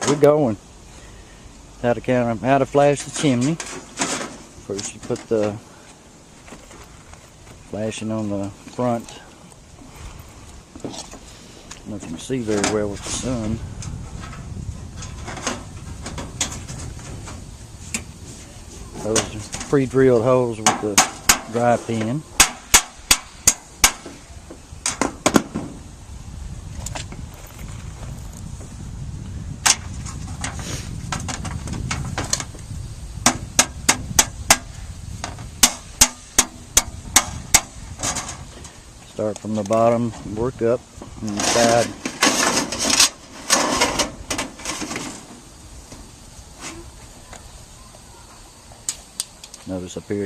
we're going. How to flash the chimney. First you put the flashing on the front. I don't know if you can see very well with the sun. Those are pre-drilled holes with the dry pin. Start from the bottom, work up on the side. Notice up here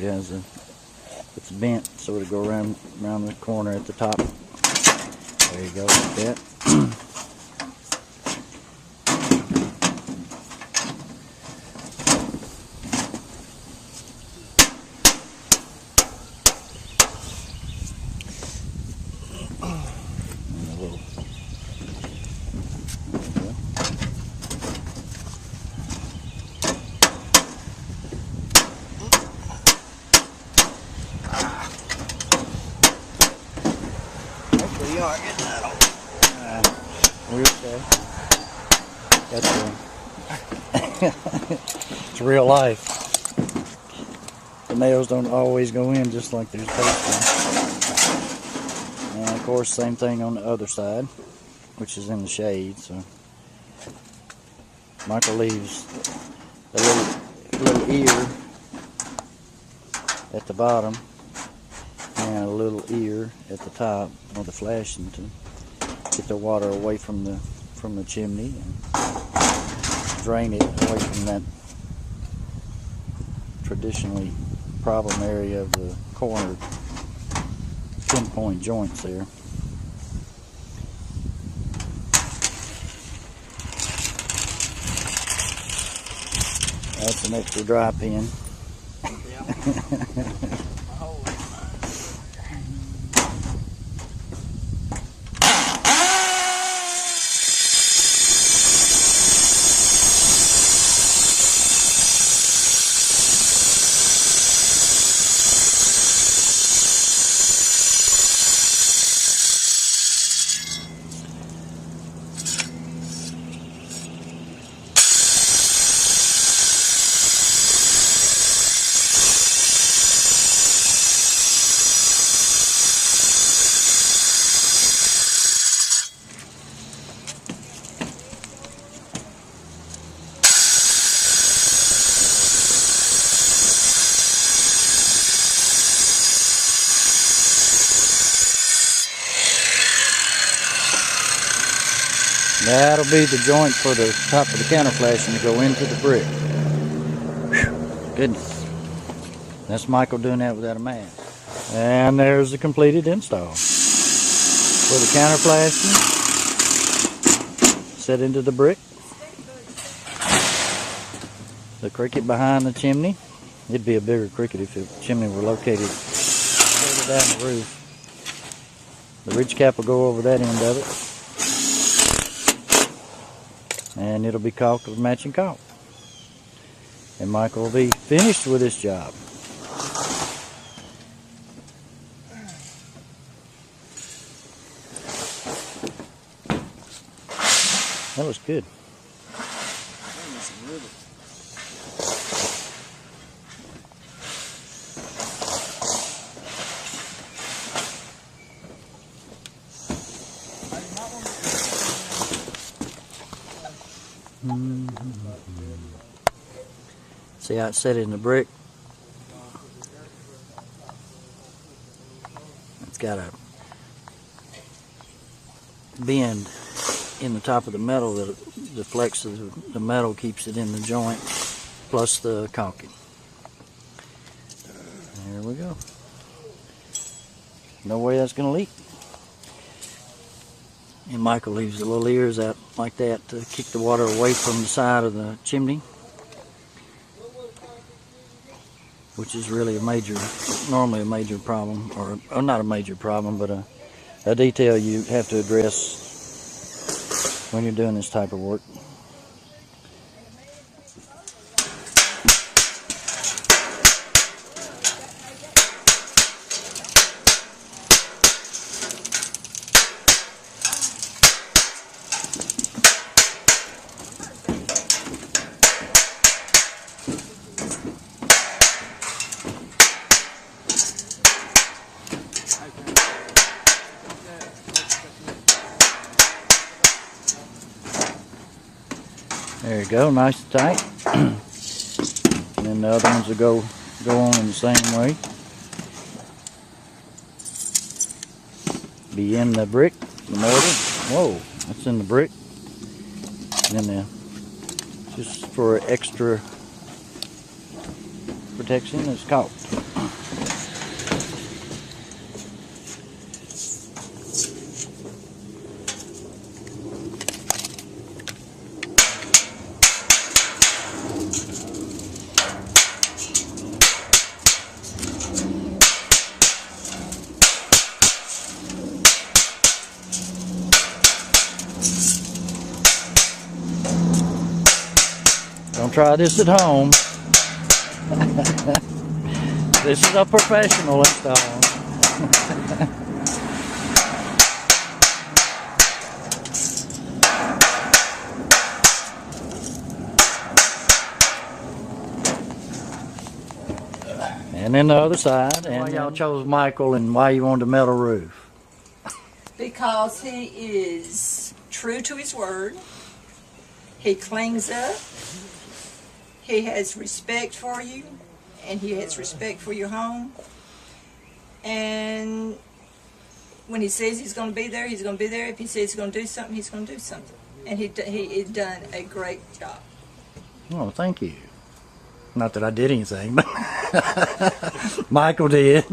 it's bent, so it'll go around the corner at the top. There you go, like that. We are getting that off. We're okay. It's real life. The nails don't always go in just like they're supposed to. And of course, same thing on the other side, which is in the shade. So Michael leaves a little ear at the bottom and a little ear at the top of the flashing to get the water away from the chimney and drain it away from that traditionally problem area of the corner pinpoint joints there. That's an extra dry pin. That'll be the joint for the top of the counter flashing to go into the brick. Whew, goodness. That's Michael doing that without a mask. And there's the completed install. For the counter flashing, set into the brick. The cricket behind the chimney. It'd be a bigger cricket if the chimney were located further down the roof. The ridge cap will go over that end of it. And it'll be caulked with matching caulk. And Michael will be finished with this job. That looks good. See how it's set in the brick? It's got a bend in the top of the metal that deflects the metal, keeps it in the joint, plus the caulking. There we go. No way that's going to leak. And Michael leaves the little ears out like that to kick the water away from the side of the chimney, which is really normally a major problem, or not a major problem, but a detail you have to address when you're doing this type of work. There you go, nice and tight. And then the other ones will go on in the same way. Be in the brick, the mortar. Whoa, that's in the brick. And then just for extra protection, it's caulked. Don't try this at home. This is a professional install. And then the other side. And why y'all chose Michael and why you wanted a metal roof? Because he is true to his word. He cleans up. He has respect for you, and he has respect for your home. And when he says he's going to be there, he's going to be there. If he says he's going to do something, he's going to do something. And he has done a great job. Oh, thank you. Not that I did anything, but Michael did.